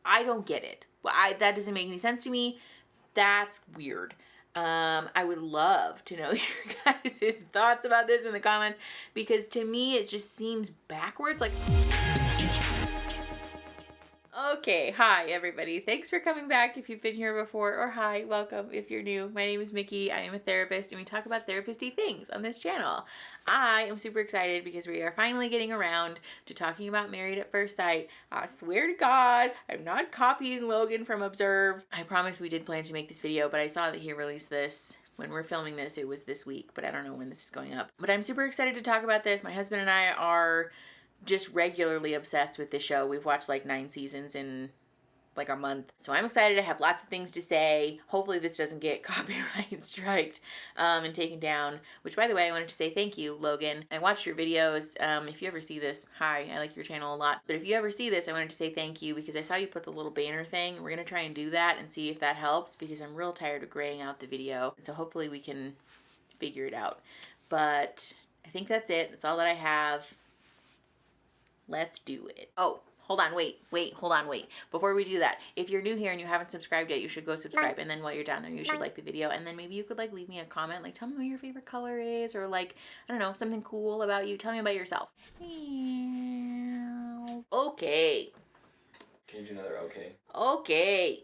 I don't get it. That doesn't make any sense to me. That's weird. I would love to know your guys' thoughts about this in the comments, because to me it just seems backwards. Like, okay, hi everybody. Thanks for coming back if you've been here before, or hi, welcome if you're new. My name is Mickey. I am a therapist and we talk about therapist-y things on this channel. I am super excited because we are finally getting around to talking about Married at First Sight. I swear to God, I'm not copying Logan from Observe. I promise we did plan to make this video, but I saw that he released this. When we're filming this, it was this week, but I don't know when this is going up. But I'm super excited to talk about this. My husband and I are just regularly obsessed with the show. We've watched like 9 seasons in like a month. So I'm excited. I have lots of things to say. Hopefully this doesn't get copyright striked and taken down, which by the way, I wanted to say thank you, Logan. I watched your videos. If you ever see this, hi, I like your channel a lot. But if you ever see this, I wanted to say thank you because I saw you put the little banner thing. We're going to try and do that and see if that helps because I'm real tired of graying out the video. And so hopefully we can figure it out. But I think that's it. That's all that I have. Let's do it. Oh, hold on, wait. Before we do that, if you're new here and you haven't subscribed yet, you should go subscribe. And then while you're down there, you should like the video. And then maybe you could like leave me a comment, like tell me what your favorite color is, or like, I don't know, something cool about you. Tell me about yourself. Okay. Can you do another okay? Okay.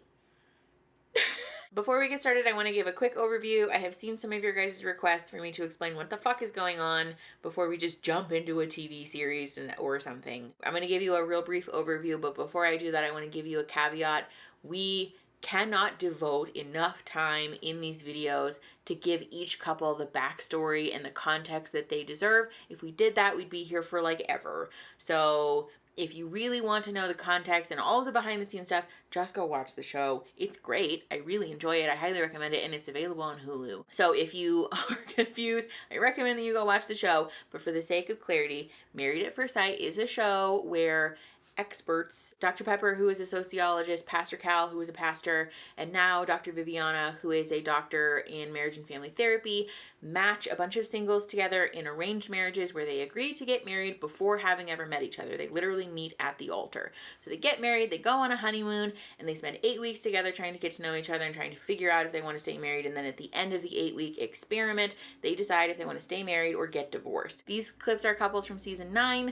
Before we get started, I want to give a quick overview. I have seen some of your guys' requests for me to explain what the fuck is going on before we just jump into a TV series or something. I'm going to give you a real brief overview, but before I do that, I want to give you a caveat. We cannot devote enough time in these videos to give each couple the backstory and the context that they deserve. If we did that, we'd be here for like ever. So if you really want to know the context and all of the behind the scenes stuff, just go watch the show. It's great. I really enjoy it. I highly recommend it, and it's available on Hulu. So if you are confused, I recommend that you go watch the show. But for the sake of clarity, Married at First Sight is a show where experts, Dr. Pepper, who is a sociologist, Pastor Cal, who is a pastor, and now Dr. Viviana, who is a doctor in marriage and family therapy, match a bunch of singles together in arranged marriages where they agree to get married before having ever met each other. They literally meet at the altar. So they get married, they go on a honeymoon, and they spend 8 weeks together trying to get to know each other and trying to figure out if they want to stay married. And then at the end of the 8-week experiment, they decide if they want to stay married or get divorced. These clips are couples from season 9.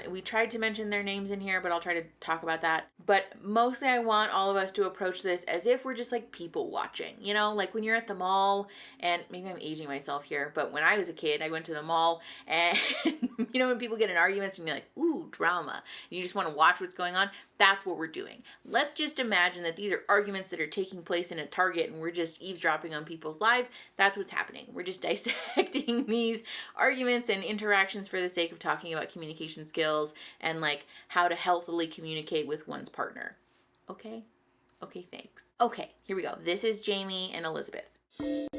We tried to mention their names in here, but I'll try to talk about that. But mostly I want all of us to approach this as if we're just like people watching, you know, like when you're at the mall, and maybe I'm aging myself here, but when I was a kid, I went to the mall and you know, when people get in arguments and you're like, ooh, drama, and you just want to watch what's going on. That's what we're doing. Let's just imagine that these are arguments that are taking place in a Target and we're just eavesdropping on people's lives. That's what's happening. We're just dissecting these arguments and interactions for the sake of talking about communication skills and like how to healthily communicate with one's partner. Okay? Okay, thanks. Okay, here we go. This is Jamie and Elizabeth.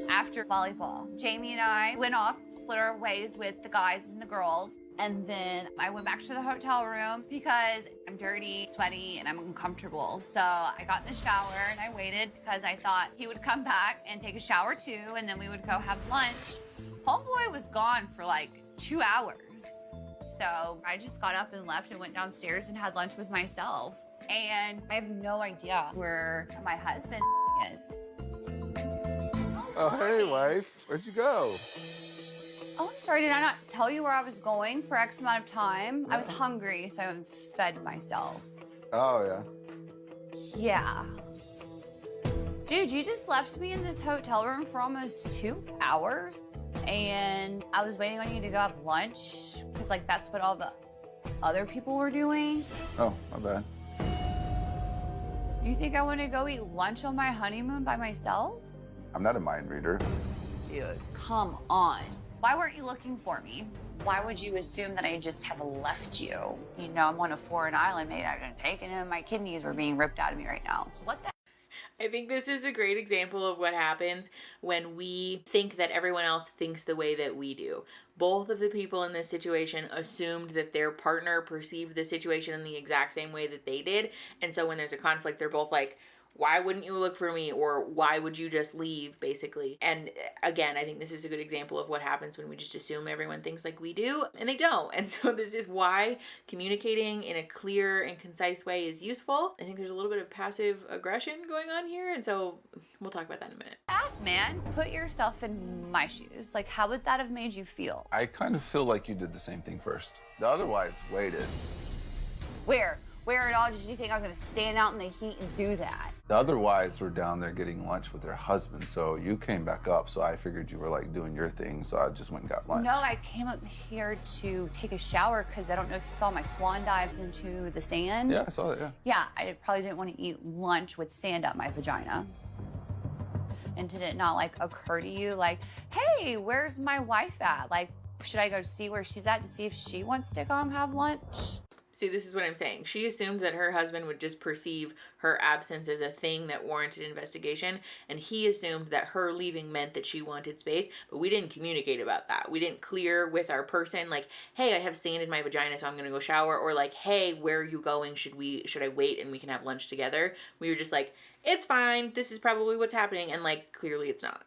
After volleyball, Jamie and I went off, split our ways with the guys and the girls. And then I went back to the hotel room because I'm dirty, sweaty, and I'm uncomfortable. So I got in the shower and I waited because I thought he would come back and take a shower too, and then we would go have lunch. Homeboy was gone for like 2 hours. So I just got up and left and went downstairs and had lunch with myself. And I have no idea where my husband is. Oh, hey, wife. Where'd you go? Oh, I'm sorry. Did I not tell you where I was going for X amount of time? I was hungry, so I fed myself. Oh, yeah. Yeah. Dude, you just left me in this hotel room for almost 2 hours, and I was waiting on you to go have lunch, because, like, that's what all the other people were doing. Oh, my bad. You think I want to go eat lunch on my honeymoon by myself? I'm not a mind reader. Dude, come on. Why weren't you looking for me? Why would you assume that I just have left you? You know, I'm on a foreign island. Maybe I've been taken and my kidneys were being ripped out of me right now. What the? I think this is a great example of what happens when we think that everyone else thinks the way that we do. Both of the people in this situation assumed that their partner perceived the situation in the exact same way that they did. And so when there's a conflict, they're both like, why wouldn't you look for me? Or why would you just leave, basically? And again, I think this is a good example of what happens when we just assume everyone thinks like we do, and they don't. And so this is why communicating in a clear and concise way is useful. I think there's a little bit of passive aggression going on here, and so we'll talk about that in a minute. Man, put yourself in my shoes. Like, how would that have made you feel? I kind of feel like you did the same thing first. The other wives waited. Where at all did you think I was gonna stand out in the heat and do that? The other wives were down there getting lunch with their husbands, so you came back up, so I figured you were like doing your thing, so I just went and got lunch. No, I came up here to take a shower because I don't know if you saw my swan dives into the sand. Yeah, I saw that, yeah. Yeah, I probably didn't want to eat lunch with sand up my vagina. And did it not like occur to you like, hey, where's my wife at? Like, should I go see where she's at to see if she wants to come have lunch? See, this is what I'm saying. She assumed that her husband would just perceive her absence as a thing that warranted investigation, and he assumed that her leaving meant that she wanted space, but we didn't communicate about that. We didn't clear with our person, like, hey, I have sand in my vagina, so I'm gonna go shower, or like, hey, where are you going? Should I wait and we can have lunch together? We were just like, it's fine, this is probably what's happening, and like, clearly it's not.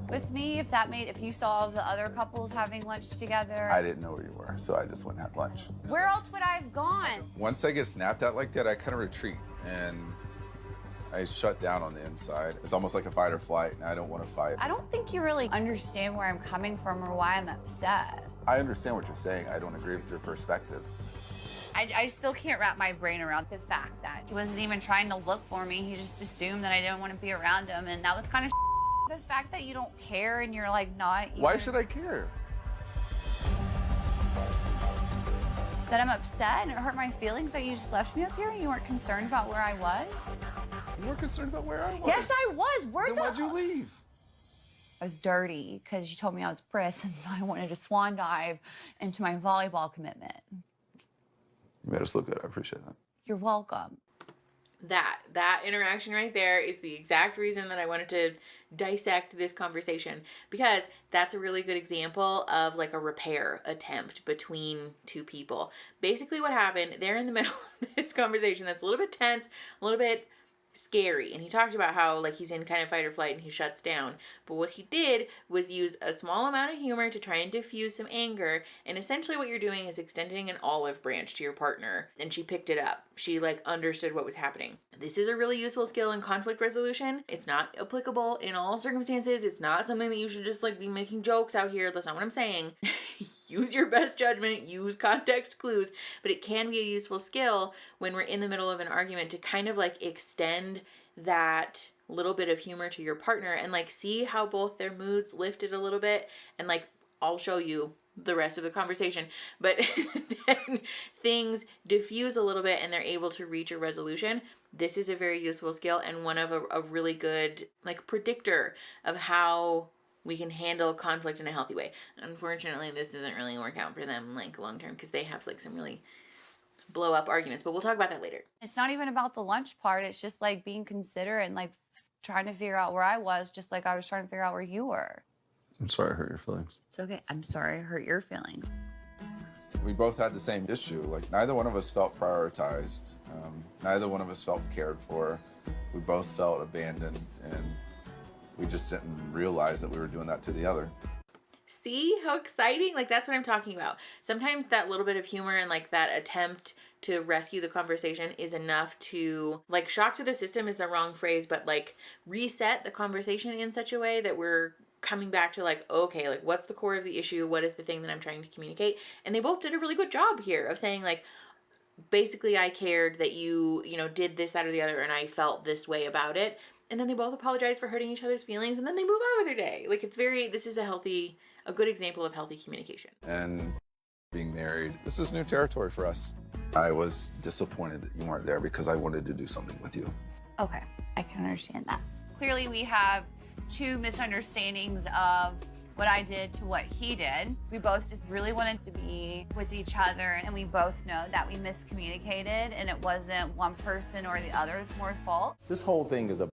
With me, if you saw the other couples having lunch together. I didn't know where you were, so I just went and had lunch. Where else would I have gone? Once I get snapped at like that, I kind of retreat and I shut down on the inside. It's almost like a fight or flight, and I don't want to fight. I don't think you really understand where I'm coming from or why I'm upset. I understand what you're saying. I don't agree with your perspective. I still can't wrap my brain around the fact that he wasn't even trying to look for me. He just assumed that I didn't want to be around him, and that was kind of the fact that you don't care and you're like not even... Why should I care? That I'm upset and it hurt my feelings that you just left me up here and you weren't concerned about where I was? You weren't concerned about where I was? Yes, I was. Then why'd you leave? I was dirty because you told me I was prissed and so I wanted to swan dive into my volleyball commitment. You made us look good. I appreciate that. You're welcome. That interaction right there is the exact reason that I wanted to dissect this conversation, because that's a really good example of like a repair attempt between two people. Basically what happened, they're in the middle of this conversation that's a little bit tense, a little bit scary, and he talked about how like he's in kind of fight or flight and he shuts down, but what he did was use a small amount of humor to try and diffuse some anger, and essentially what you're doing is extending an olive branch to your partner, and she picked it up. She like understood what was happening. This is a really useful skill in conflict resolution. It's not applicable in all circumstances. It's not something that you should just like be making jokes out here. That's not what I'm saying. Use your best judgment, use context clues, but it can be a useful skill when we're in the middle of an argument to kind of like extend that little bit of humor to your partner and like see how both their moods lifted a little bit, and like I'll show you the rest of the conversation, but then things diffuse a little bit and they're able to reach a resolution. This is a very useful skill and one of a really good like predictor of how we can handle conflict in a healthy way. Unfortunately, this doesn't really work out for them like long term because they have like some really blow up arguments, but we'll talk about that later. It's not even about the lunch part. It's just like being considerate and like trying to figure out where I was, just like I was trying to figure out where you were. I'm sorry I hurt your feelings. It's okay. I'm sorry I hurt your feelings. We both had the same issue. Like, neither one of us felt prioritized. Neither one of us felt cared for. We both felt abandoned, and we just didn't realize that we were doing that to the other. See how exciting? Like, that's what I'm talking about. Sometimes that little bit of humor and like that attempt to rescue the conversation is enough to like shock to the system is the wrong phrase, but like reset the conversation in such a way that we're coming back to like, okay, like what's the core of the issue? What is the thing that I'm trying to communicate? And they both did a really good job here of saying like, basically I cared that you did this, that, or the other, and I felt this way about it. And then they both apologize for hurting each other's feelings, and then they move on with their day. Like this is a good example of healthy communication. And being married, this is new territory for us. I was disappointed that you weren't there because I wanted to do something with you. Okay, I can understand that. Clearly we have two misunderstandings of what I did to what he did. We both just really wanted to be with each other, and we both know that we miscommunicated, and it wasn't one person or the other's more fault. This whole thing is a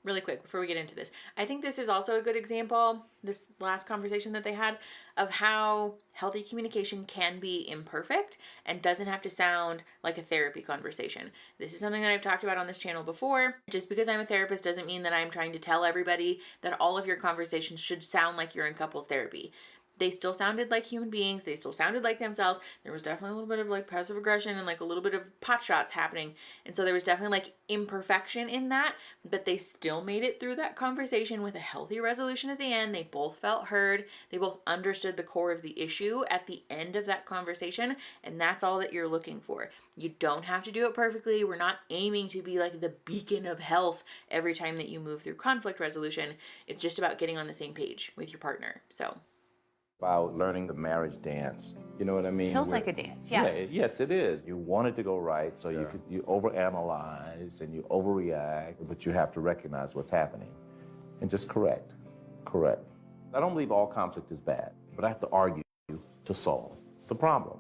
really quick before we get into this. I think this is also a good example, this last conversation that they had, of how healthy communication can be imperfect and doesn't have to sound like a therapy conversation. This is something that I've talked about on this channel before. Just because I'm a therapist doesn't mean that I'm trying to tell everybody that all of your conversations should sound like you're in couples therapy. They still sounded like human beings. They still sounded like themselves. There was definitely a little bit of like passive aggression and like a little bit of pot shots happening. And so there was definitely like imperfection in that, but they still made it through that conversation with a healthy resolution at the end. They both felt heard. They both understood the core of the issue at the end of that conversation. And that's all that you're looking for. You don't have to do it perfectly. We're not aiming to be like the beacon of health every time that you move through conflict resolution. It's just about getting on the same page with your partner. So about learning the marriage dance. You know what I mean? Feels like a dance, yeah. Yes, it is. You want it to go right, so you overanalyze and you overreact, but you have to recognize what's happening and just correct. I don't believe all conflict is bad, but I have to argue to solve the problem.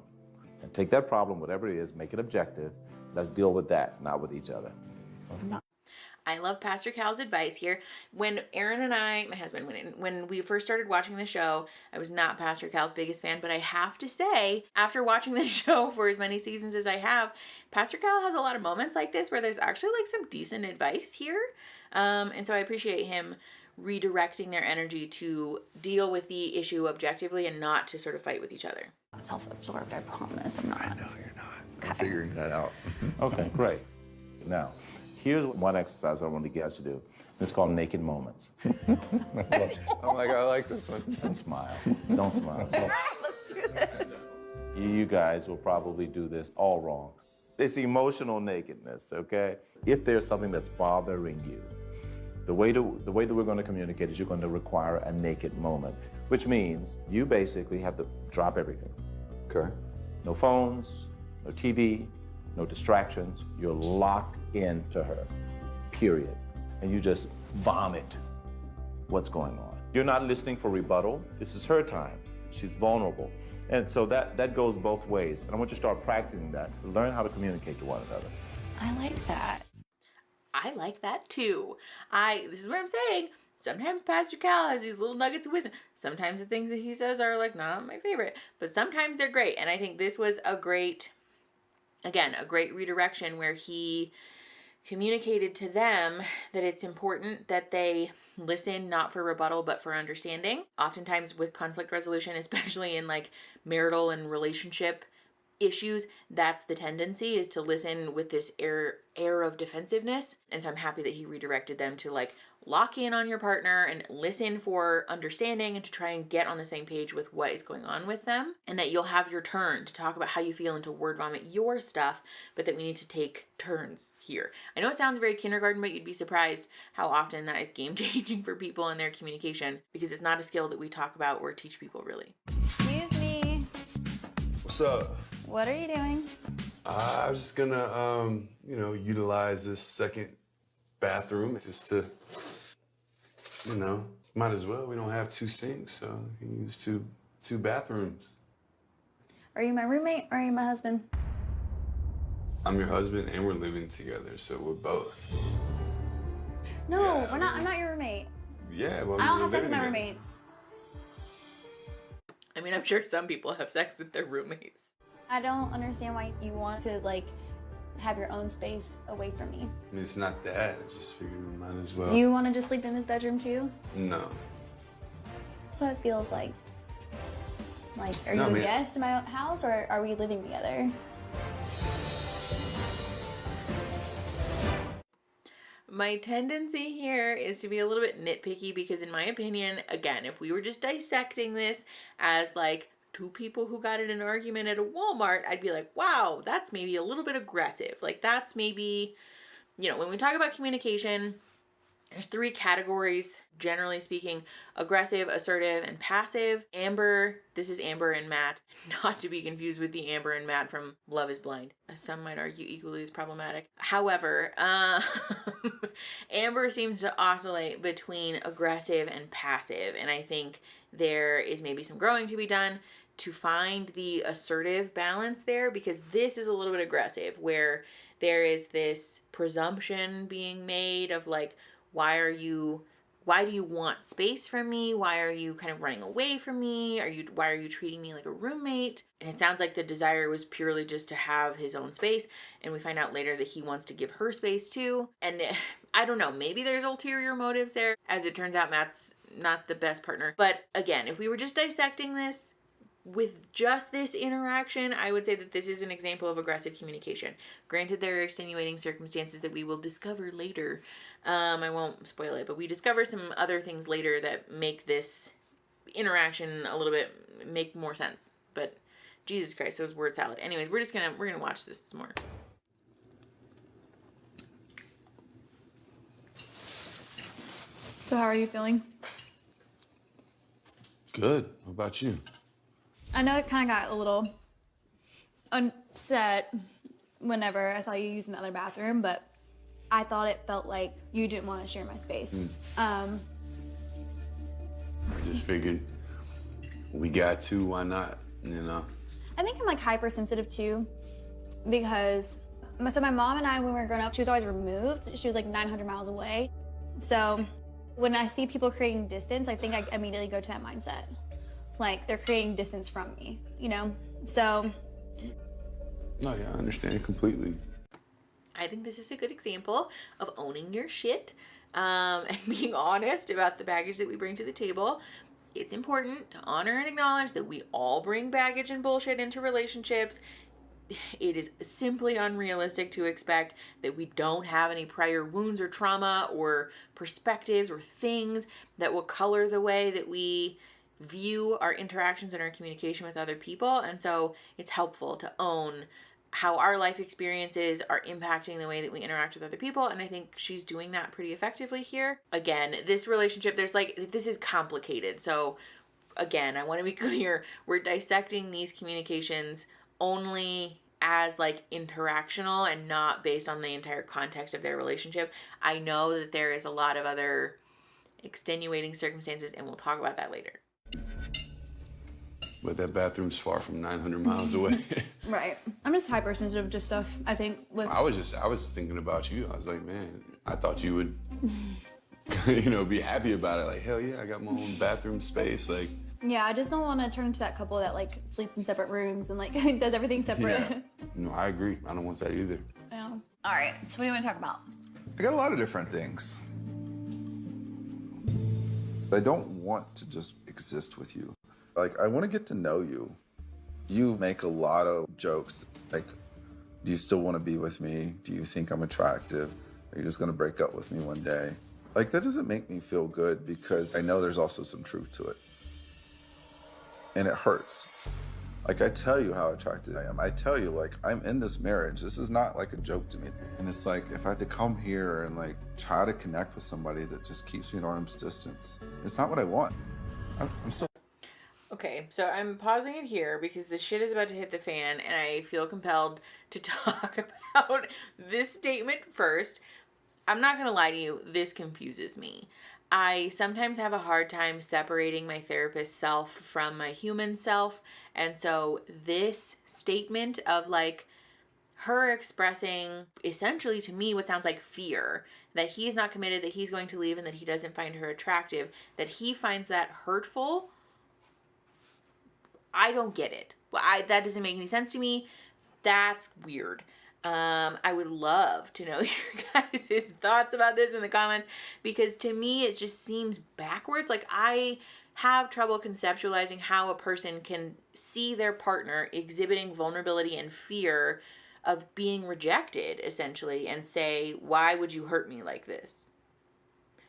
And take that problem, whatever it is, make it objective. Let's deal with that, not with each other. I love Pastor Cal's advice here. When Aaron and I, my husband, when we first started watching the show, I was not Pastor Cal's biggest fan, but I have to say, after watching the show for as many seasons as I have, Pastor Cal has a lot of moments like this where there's actually like some decent advice here. And so I appreciate him redirecting their energy to deal with the issue objectively and not to sort of fight with each other. Self-absorbed, I promise. I'm not. I know you're not. I'm figuring that out. Okay, great. Now, here's one exercise I want you guys to do. It's called naked moments. I'm like, I like this one. Don't smile. Don't smile. Let's do this. You guys will probably do this all wrong. It's emotional nakedness, okay? If there's something that's bothering you, the way that we're going to communicate is you're going to require a naked moment, which means you basically have to drop everything. Okay. No phones, no TV, no distractions. You're locked into her, period. And you just vomit what's going on. You're not listening for rebuttal. This is her time. She's vulnerable. And so that goes both ways. And I want you to start practicing that. Learn how to communicate to one another. I like that. I like that too. This is what I'm saying. Sometimes Pastor Cal has these little nuggets of wisdom. Sometimes the things that he says are like not my favorite, but sometimes they're great. And I think this was a great redirection where he communicated to them that it's important that they listen not for rebuttal but for understanding. Oftentimes with conflict resolution, especially in like marital and relationship issues, that's the tendency, is to listen with this air of defensiveness. And so I'm happy that he redirected them to like lock in on your partner and listen for understanding and to try and get on the same page with what is going on with them, and that you'll have your turn to talk about how you feel and to word vomit your stuff, but that we need to take turns here. I know it sounds very kindergarten, but you'd be surprised how often that is game changing for people in their communication, because it's not a skill that we talk about or teach people really. Excuse me. What's up? What are you doing? I was just gonna, utilize this second bathroom just to, might as well. We don't have two sinks, so you can use two bathrooms. Are you my roommate or are you my husband? I'm your husband and we're living together, so we're both. No, Yeah, we're not. I'm not your roommate. Yeah, well, I don't we're have sex with living my together. roommates. I mean, I'm sure some people have sex with their roommates. I don't understand why you want to have your own space away from me. I mean, it's not that. I just figured we might as well. Do you want to just sleep in this bedroom too? No. That's what it feels like. Are No, you a man. guest in my house or are we living together? My tendency here is to be a little bit nitpicky because, in my opinion, again, if we were just dissecting this as like two people who got in an argument at a Walmart, I'd be like, wow, that's maybe a little bit aggressive. Like, that's maybe, when we talk about communication, there's three categories, generally speaking: aggressive, assertive, and passive. This is Amber and Matt, not to be confused with the Amber and Matt from Love is Blind. Some might argue equally as problematic. However, Amber seems to oscillate between aggressive and passive, and I think there is maybe some growing to be done to find the assertive balance there, because this is a little bit aggressive, where there is this presumption being made of like why do you want space from me? Why are you kind of running away from me? Why are you treating me like a roommate? And it sounds like the desire was purely just to have his own space. And we find out later that he wants to give her space too. And I don't know, maybe there's ulterior motives there. As it turns out, Matt's not the best partner. But again, if we were just dissecting this with just this interaction, I would say that this is an example of aggressive communication. Granted, there are extenuating circumstances that we will discover later. I won't spoil it, but we discover some other things later that make this interaction a little bit make more sense. But Jesus Christ, it was word salad. Anyways, we're gonna watch this some more. So how are you feeling? Good. What about you? I know it kind of got a little upset whenever I saw you using the other bathroom, but I thought it felt like you didn't want to share my space. I just figured we got to, why not, you know? I think I'm like hypersensitive too, because so my mom and I, when we were growing up, she was always removed. She was like 900 miles away. So when I see people creating distance, I think I immediately go to that mindset. Like they're creating distance from me, you know? So. No, yeah, I understand completely. I think this is a good example of owning your shit and being honest about the baggage that we bring to the table. It's important to honor and acknowledge that we all bring baggage and bullshit into relationships. It is simply unrealistic to expect that we don't have any prior wounds or trauma or perspectives or things that will color the way that we view our interactions and our communication with other people. And so it's helpful to own how our life experiences are impacting the way that we interact with other people. And I think she's doing that pretty effectively here. Again, this relationship, this is complicated. So again, I want to be clear. We're dissecting these communications only as like interactional and not based on the entire context of their relationship. I know that there is a lot of other extenuating circumstances, and we'll talk about that later. But that bathroom's far from 900 miles away. Right. I'm just hypersensitive to stuff, I think. I was thinking about you. I was like, man, I thought you would, you know, be happy about it. Like, hell yeah, I got my own bathroom space. Like. Yeah, I just don't want to turn into that couple that like sleeps in separate rooms and like does everything separate. Yeah. No, I agree. I don't want that either. Yeah. All right, so what do you want to talk about? I got a lot of different things. I don't want to just exist with you. Like, I want to get to know you. You make a lot of jokes. Like, do you still want to be with me? Do you think I'm attractive? Are you just going to break up with me one day? Like, that doesn't make me feel good because I know there's also some truth to it. And it hurts. Like, I tell you how attracted I am. I tell you, like, I'm in this marriage. This is not like a joke to me. And it's like, if I had to come here and like try to connect with somebody that just keeps me at arm's distance, it's not what I want. I'm still. Okay, so I'm pausing it here because the shit is about to hit the fan and I feel compelled to talk about this statement first. I'm not going to lie to you, this confuses me. I sometimes have a hard time separating my therapist self from my human self. And so this statement of like her expressing essentially to me what sounds like fear, that he's not committed, that he's going to leave and that he doesn't find her attractive, that he finds that hurtful. I don't get it. That doesn't make any sense to me. That's weird. I would love to know your guys' thoughts about this in the comments, because to me it just seems backwards. Like, I have trouble conceptualizing how a person can see their partner exhibiting vulnerability and fear of being rejected, essentially, and say, why would you hurt me like this?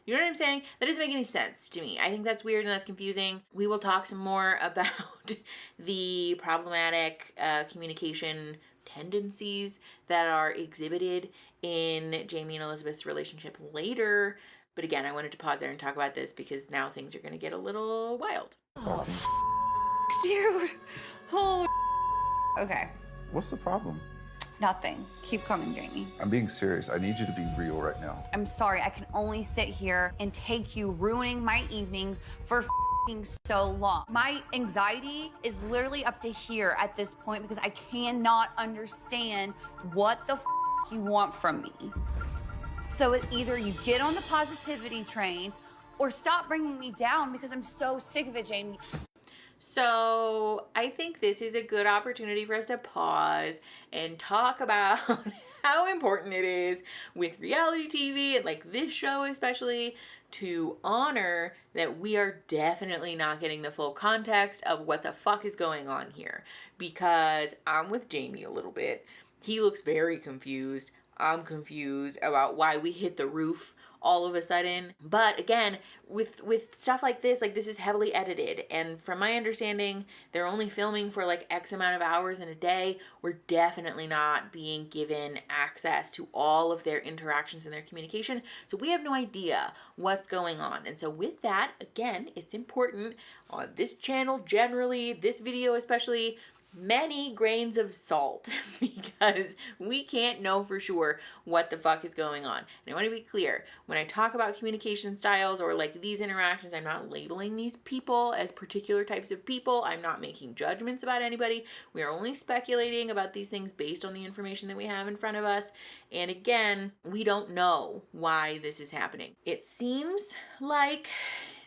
You know what I'm saying? That doesn't make any sense to me. I think that's weird and that's confusing. We will talk some more about the problematic communication tendencies that are exhibited in Jamie and Elizabeth's relationship later. But again, I wanted to pause there and talk about this because now things are going to get a little wild. Oh, dude. Oh, okay. What's the problem? Nothing. Keep coming, Jamie. I'm being serious. I need you to be real right now. I'm sorry. I can only sit here and take you ruining my evenings for so long. My anxiety is literally up to here at this point because I cannot understand what the you want from me. So either you get on the positivity train or stop bringing me down because I'm so sick of it, Jamie. So I think this is a good opportunity for us to pause and talk about how important it is with reality TV and like this show especially to honor that we are definitely not getting the full context of what the fuck is going on here. Because I'm with Jamie a little bit. He looks very confused. I'm confused about why we hit the roof all of a sudden. But again, with stuff like this is heavily edited, and from my understanding, they're only filming for like X amount of hours in a day. We're definitely not being given access to all of their interactions and their communication, so we have no idea what's going on. And so with that, again, it's important on this channel generally, this video especially, many grains of salt, because we can't know for sure what the fuck is going on. And I want to be clear, when I talk about communication styles or like these interactions, I'm not labeling these people as particular types of people. I'm not making judgments about anybody. We are only speculating about these things based on the information that we have in front of us. And again, we don't know why this is happening. It seems like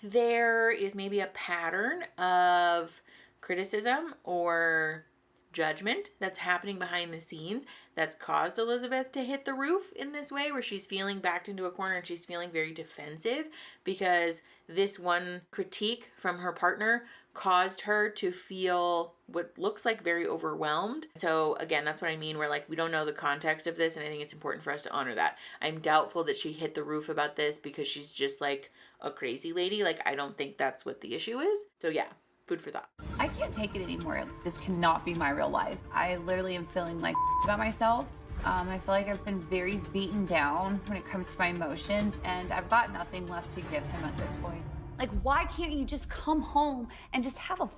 there is maybe a pattern of criticism or judgment that's happening behind the scenes that's caused Elizabeth to hit the roof in this way, where she's feeling backed into a corner and she's feeling very defensive because this one critique from her partner caused her to feel what looks like very overwhelmed. So again, that's what I mean, where like we don't know the context of this, and I think it's important for us to honor that. I'm doubtful that she hit the roof about this because she's just like a crazy lady. Like, I don't think that's what the issue is. So yeah, food for thought. I can't take it anymore. This cannot be my real life. I literally am feeling like about myself. I feel like I've been very beaten down when it comes to my emotions, and I've got nothing left to give him at this point. Like, why can't you just come home and just have a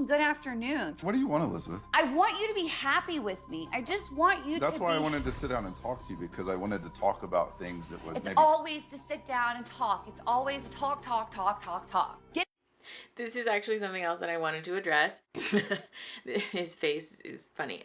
good afternoon? What do you want, Elizabeth? I want you to be happy with me. I just want you to That's why I wanted to sit down and talk to you, because I wanted to talk about things that would It's maybe... always to sit down and talk. It's always talk. Get This is actually something else that I wanted to address. His face is funny.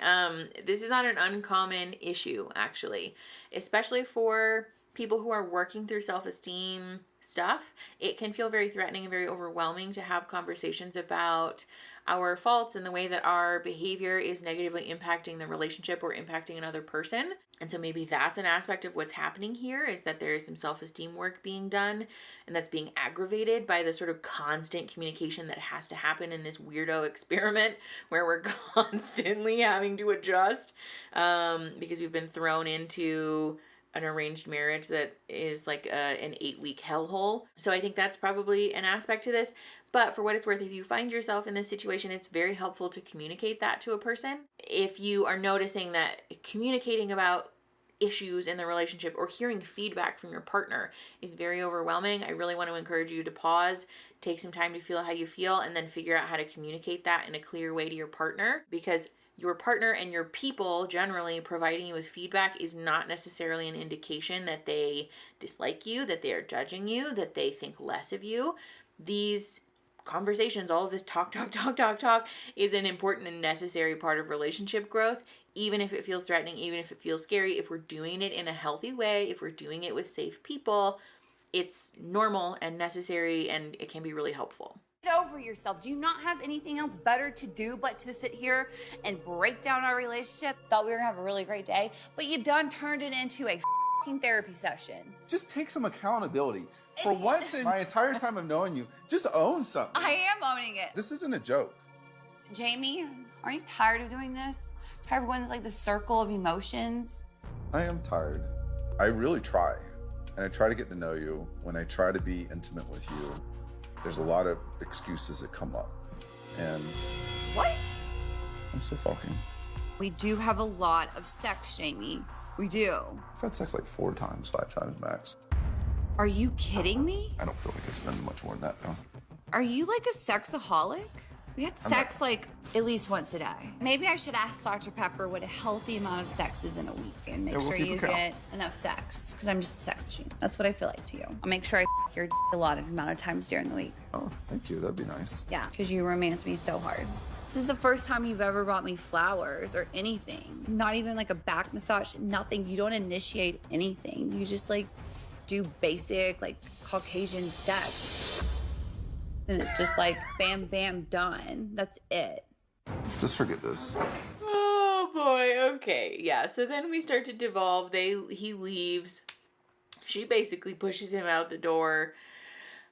This is not an uncommon issue, actually, especially for people who are working through self-esteem stuff. It can feel very threatening and very overwhelming to have conversations about our faults and the way that our behavior is negatively impacting the relationship or impacting another person. And so maybe that's an aspect of what's happening here, is that there is some self-esteem work being done, and that's being aggravated by the sort of constant communication that has to happen in this weirdo experiment where we're constantly having to adjust because we've been thrown into an arranged marriage that is like an 8-week hellhole. So I think that's probably an aspect to this. But for what it's worth, if you find yourself in this situation, it's very helpful to communicate that to a person. If you are noticing that communicating about issues in the relationship or hearing feedback from your partner is very overwhelming, I really want to encourage you to pause, take some time to feel how you feel, and then figure out how to communicate that in a clear way to your partner, because your partner and your people generally providing you with feedback is not necessarily an indication that they dislike you, that they are judging you, that they think less of you. These conversations, all of this talk is an important and necessary part of relationship growth, even if it feels threatening, even if it feels scary. If we're doing it in a healthy way, if we're doing it with safe people, it's normal and necessary, and it can be really helpful. Get over yourself. Do you not have anything else better to do but to sit here and break down our relationship? Thought we were gonna have a really great day, but you've turned it into a therapy session. Just take some accountability. For once in my entire time of knowing you, just own something. I am owning it. This isn't a joke. Jamie, aren't you tired of doing this? Tired of going in like the circle of emotions? I am tired. I really try. And I try to get to know you. When I try to be intimate with you, there's a lot of excuses that come up. And What? I'm still talking. We do have a lot of sex, Jamie. We do. I've had sex like 4 times, 5 times max. Are you kidding me? I don't feel like it's been much more than that, though. Are you like a sexaholic? We had sex like at least once a day. Maybe I should ask Dr. Pepper what a healthy amount of sex is in a week and make sure you get enough sex, because I'm just a sex machine. That's what I feel like to you. I'll make sure I your a lot of amount of times during the week. Oh, thank you. That'd be nice. Yeah, because you romance me so hard. This is the first time you've ever brought me flowers or anything. Not even like a back massage, nothing. You don't initiate anything. You just like do basic, like, Caucasian sex. And it's just like, bam, bam, done. That's it. Just forget this. Oh boy, okay. Yeah, so then we start to devolve. He leaves. She basically pushes him out the door.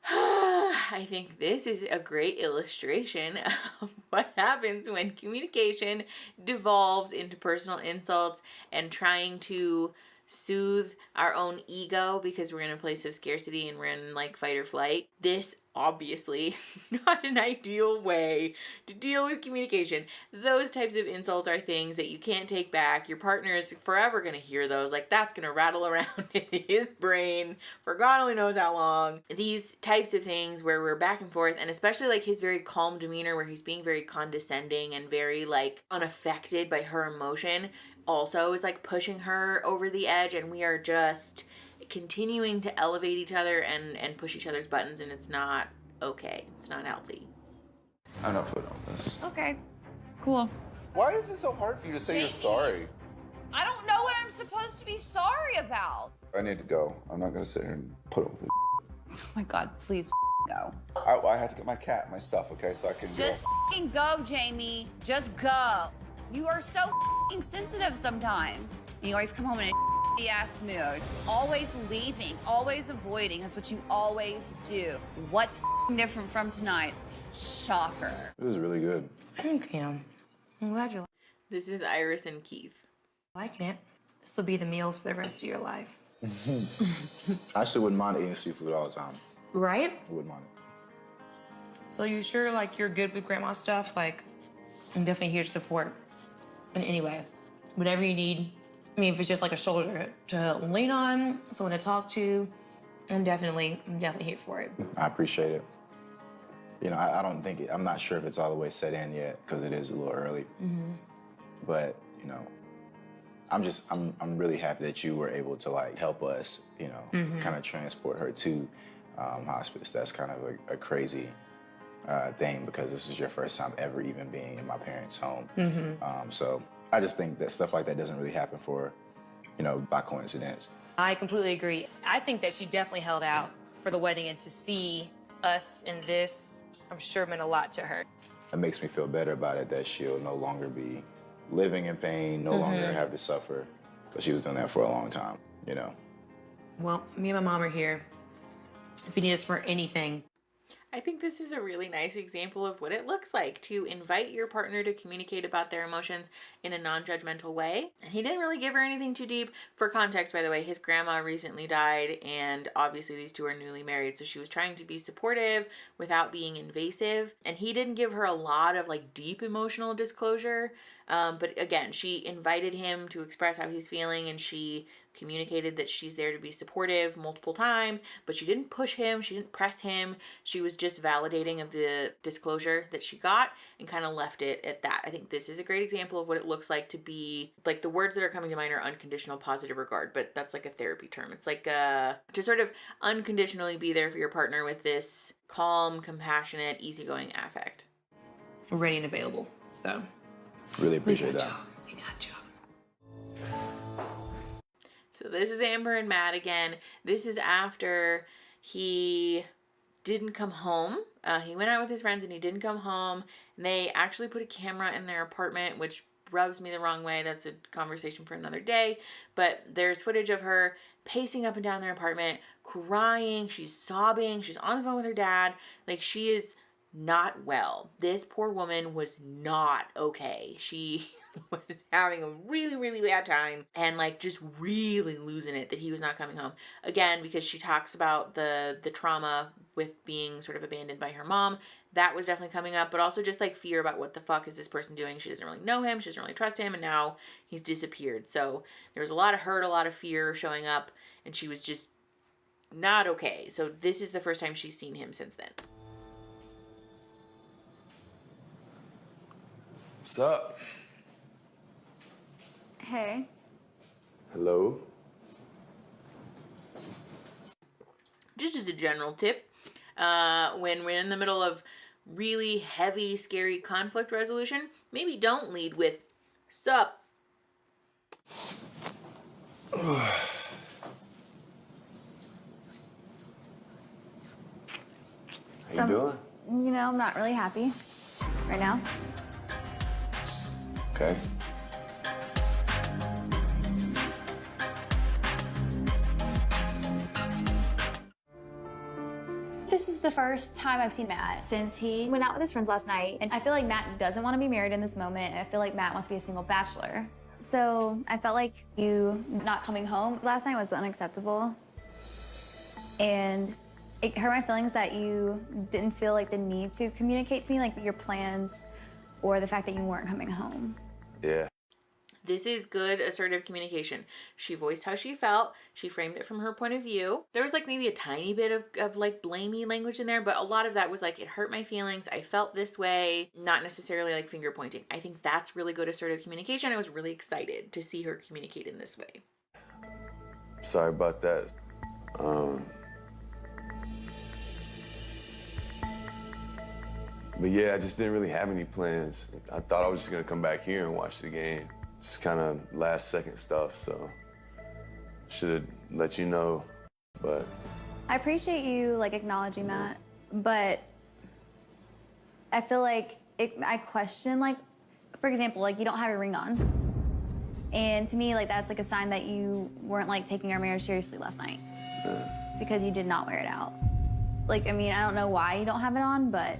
I think this is a great illustration of what happens when communication devolves into personal insults and trying to soothe our own ego because we're in a place of scarcity and we're in like fight or flight. This obviously is not an ideal way to deal with communication. Those types of insults are things that you can't take back. Your partner is forever going to hear those. Like, that's going to rattle around in his brain for God only knows how long. These types of things where we're back and forth, and especially like his very calm demeanor where he's being very condescending and very like unaffected by her emotion, also is like pushing her over the edge, and we are just continuing to elevate each other and push each other's buttons, and it's not okay. It's not healthy. I'm not putting on this. Okay, cool. Why is it so hard for you to say you're sorry? I don't know what I'm supposed to be sorry about. I need to go. I'm not gonna sit here and put up with it. Oh my God, please go. I had to get my cat, my stuff, okay, so I can Just go. go, Jamie. Just go. You are so sensitive sometimes. And you always come home in a ass mood. Always leaving, always avoiding. That's what you always do. What's different from tonight? Shocker. It was really good. Thank you. I'm glad you This is Iris and Keith. liking it. This will be the meals for the rest of your life. I actually wouldn't mind eating seafood all the time. Right? I wouldn't mind it. So you sure like you're good with grandma stuff? Like, I'm definitely here to support in any way. Whatever you need. I mean, if it's just like a shoulder to lean on, someone to talk to, I'm definitely here for it. I appreciate it. You know, I don't think I'm not sure if it's all the way set in yet because it is a little early. But, you know, I'm really happy that you were able to like help us, you know, kind of transport her to hospice. That's kind of a crazy thing because this is your first time ever even being in my parents' home. So I just think that stuff like that doesn't really happen for, you know, by coincidence. I completely agree. I think that she definitely held out for the wedding, and to see us in this, I'm sure meant a lot to her. It makes me feel better about it that she'll no longer be living in pain, no longer have to suffer, because she was doing that for a long time, you know. Well, me and my mom are here. If you need us for anything. I think this is a really nice example of what it looks like to invite your partner to communicate about their emotions in a non-judgmental way. And he didn't really give her anything too deep. For context, by the way, his grandma recently died, and obviously these two are newly married, so she was trying to be supportive without being invasive. And he didn't give her a lot of like deep emotional disclosure. But again, she invited him to express how he's feeling, and she communicated that she's there to be supportive multiple times, but she didn't push him, she didn't press him. She was just validating of the disclosure that she got and kind of left it at that. I think this is a great example of what it looks like to be, like, the words that are coming to mind are unconditional positive regard, but that's like a therapy term. It's like to sort of unconditionally be there for your partner with this calm, compassionate, easygoing affect. We're ready and available, so. Really appreciate that. We got you. So this is Amber and Matt again. This is after he didn't come home. He went out with his friends and he didn't come home. And they actually put a camera in their apartment, which rubs me the wrong way. That's a conversation for another day. But there's footage of her pacing up and down their apartment, crying. She's sobbing. She's on the phone with her dad. Like, she is not well. This poor woman was not okay. She was having a really, really bad time and like just really losing it that he was not coming home. Again, because she talks about the trauma with being sort of abandoned by her mom. That was definitely coming up, but also just like fear about what the fuck is this person doing. She doesn't really know him. She doesn't really trust him. And now he's disappeared. So there was a lot of hurt, a lot of fear showing up, and she was just not okay. So this is the first time she's seen him since then. What's up? Hey. Hello? Just as a general tip, when we're in the middle of really heavy, scary conflict resolution, maybe don't lead with, "Sup?" How you doing? You know, I'm not really happy right now. Okay. This is the first time I've seen Matt since he went out with his friends last night. And I feel like Matt doesn't want to be married in this moment. And I feel like Matt wants to be a single bachelor. So I felt like you not coming home last night was unacceptable. And it hurt my feelings that you didn't feel like the need to communicate to me, like your plans or the fact that you weren't coming home. Yeah. This is good assertive communication. She voiced how she felt. She framed it from her point of view. There was like maybe a tiny bit of like blamey language in there, but a lot of that was like, it hurt my feelings. I felt this way, not necessarily like finger pointing. I think that's really good assertive communication. I was really excited to see her communicate in this way. Sorry about that. But yeah, I just didn't really have any plans. I thought I was just gonna come back here and watch the game. It's kind of last second stuff, so should have let you know, but. I appreciate you like acknowledging that, but I feel like I question, like, for example, like you don't have a ring on. And to me, like that's like a sign that you weren't like taking our marriage seriously last night because you did not wear it out. Like, I mean, I don't know why you don't have it on, but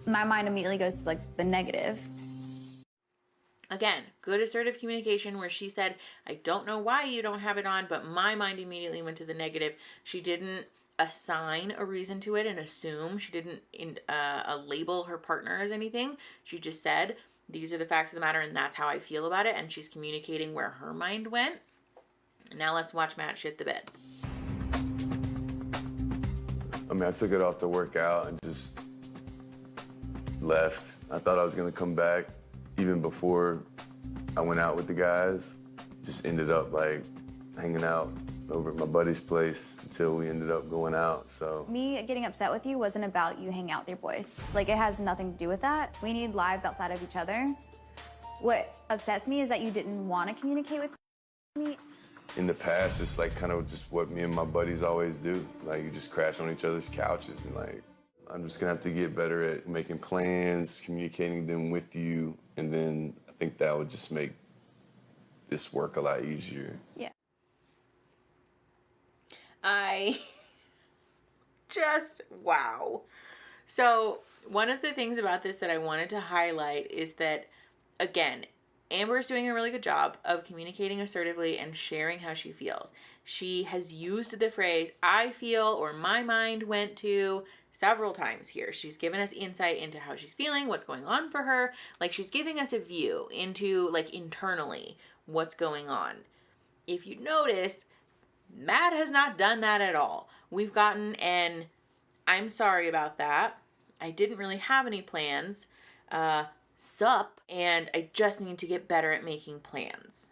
my mind immediately goes to like the negative. Again, good assertive communication where she said, I don't know why you don't have it on, but my mind immediately went to the negative. She didn't assign a reason to it and assume. She didn't label her partner as anything. She just said, these are the facts of the matter and that's how I feel about it. And she's communicating where her mind went. Now let's watch Matt shit the bed. I mean, I took it off to work out and just left. I thought I was gonna come back even before I went out with the guys. Just ended up like hanging out over at my buddy's place until we ended up going out, so. Me getting upset with you wasn't about you hanging out with your boys. Like, it has nothing to do with that. We need lives outside of each other. What upsets me is that you didn't want to communicate with me. In the past, it's like kind of just what me and my buddies always do. Like, you just crash on each other's couches and like, I'm just gonna have to get better at making plans, communicating them with you, and then I think that would just make this work a lot easier. Yeah. I just, wow. So one of the things about this that I wanted to highlight is that, again, Amber's doing a really good job of communicating assertively and sharing how she feels. She has used the phrase, I feel, or my mind went to, several times here. She's given us insight into how she's feeling, what's going on for her. Like, she's giving us a view into, like, internally what's going on. If you notice, Matt has not done that at all. We've gotten an, I'm sorry about that. I didn't really have any plans. Sup, and I just need to get better at making plans.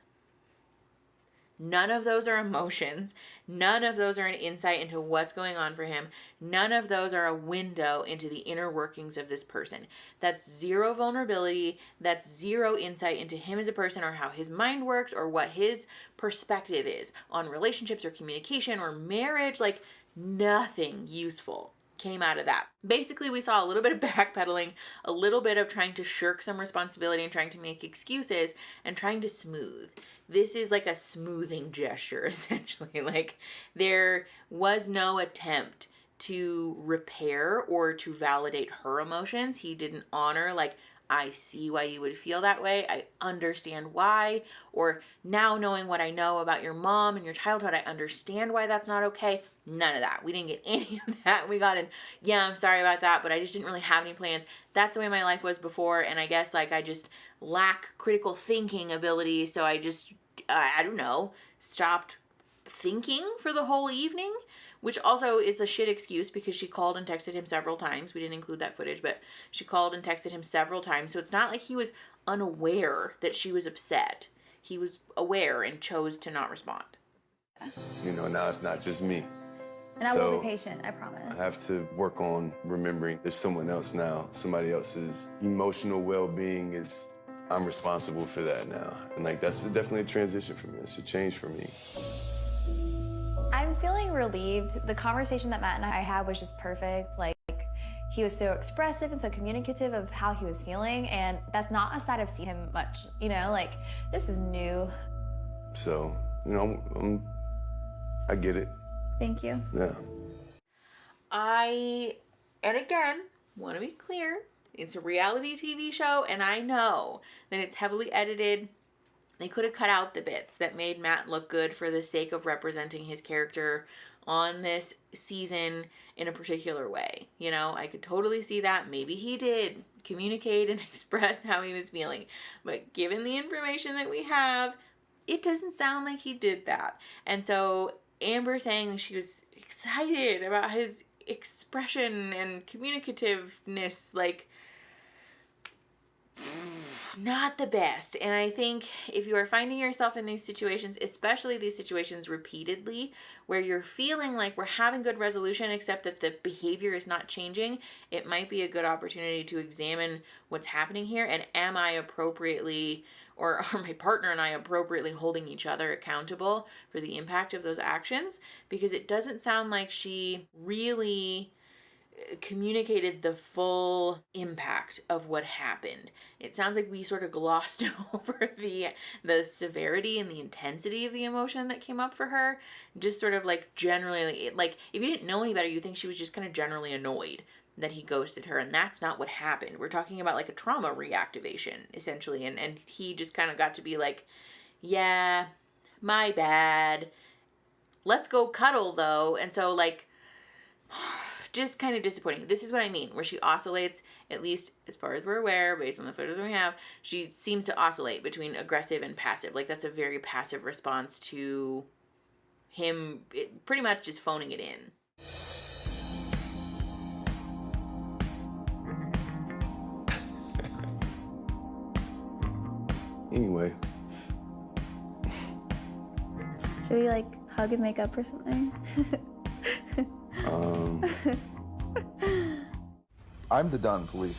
None of those are emotions. None of those are an insight into what's going on for him. None of those are a window into the inner workings of this person. That's zero vulnerability. That's zero insight into him as a person or how his mind works or what his perspective is on relationships or communication or marriage. Like, nothing useful came out of that. Basically, we saw a little bit of backpedaling, a little bit of trying to shirk some responsibility and trying to make excuses and trying to smooth. This is like a smoothing gesture, essentially. Like, there was no attempt to repair or to validate her emotions. He didn't honor, like, I see why you would feel that way. I understand why. Or now knowing what I know about your mom and your childhood, I understand why that's not okay. None of that. We didn't get any of that. We got in, yeah, I'm sorry about that, but I just didn't really have any plans. That's the way my life was before. And I guess like I just lack critical thinking ability. So I just, I don't know, stopped thinking for the whole evening. Which also is a shit excuse because she called and texted him several times. We didn't include that footage, but she called and texted him several times. So it's not like he was unaware that she was upset. He was aware and chose to not respond. You know, now it's not just me. And I will be patient, I promise. I have to work on remembering there's someone else now. Somebody else's emotional well-being is, I'm responsible for that now. And like, that's definitely a transition for me. It's a change for me. I'm feeling relieved. The conversation that Matt and I had was just perfect. Like, He was so expressive and so communicative of how he was feeling, and that's not a side I've seen him much, you know, like, this is new. So, you know, I get it. Thank you. Yeah. And again, want to be clear, it's a reality TV show, and I know that it's heavily edited. They could have cut out the bits that made Matt look good for the sake of representing his character on this season in a particular way. You know, I could totally see that. Maybe he did communicate and express how he was feeling. But given the information that we have, it doesn't sound like he did that. And so Amber saying she was excited about his expression and communicativeness, like, not the best. And I think if you are finding yourself in these situations, especially these situations repeatedly, where you're feeling like we're having good resolution except that the behavior is not changing, it might be a good opportunity to examine what's happening here, and am I appropriately, or are my partner and I appropriately holding each other accountable for the impact of those actions? Because it doesn't sound like she really communicated the full impact of what happened. It sounds like we sort of glossed over the severity and the intensity of the emotion that came up for her. Just sort of like generally, like if you didn't know any better, you think she was just kind of generally annoyed that he ghosted her, and that's not what happened. We're talking about like a trauma reactivation essentially, and he just kind of got to be like, yeah, my bad, let's go cuddle though. And so like, just kind of disappointing. This is what I mean, where she oscillates, at least as far as we're aware, based on the photos that we have, she seems to oscillate between aggressive and passive. Like that's a very passive response to him pretty much just phoning it in. Anyway. Should we like hug and make up or something? I'm the Don police.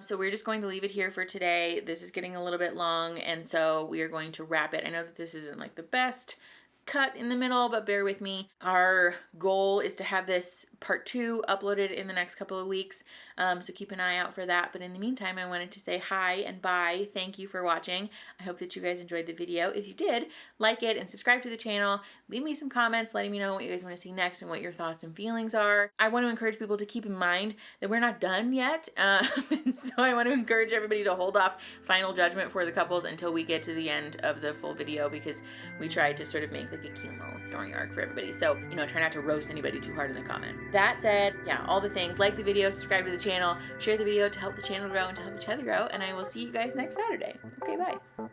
So we're just going to leave it here for today. This is getting a little bit long, and so we are going to wrap it. I know that this isn't like the best cut in the middle, but bear with me. Our goal is to have this part 2 uploaded in the next couple of weeks, so keep an eye out for that. But in the meantime, I wanted to say hi and bye. Thank you for watching. I hope that you guys enjoyed the video. If you did, like it and subscribe to the channel. Leave me some comments letting me know what you guys want to see next and what your thoughts and feelings are. I want to encourage people to keep in mind that we're not done yet, and so I want to encourage everybody to hold off final judgment for the couples until we get to the end of the full video, because we tried to sort of make like a cute little story arc for everybody. So, you know, try not to roast anybody too hard in the comments. That said, yeah, all the things. Like the video, subscribe to the channel, share the video to help the channel grow and to help each other grow, and I will see you guys next Saturday. Okay, bye.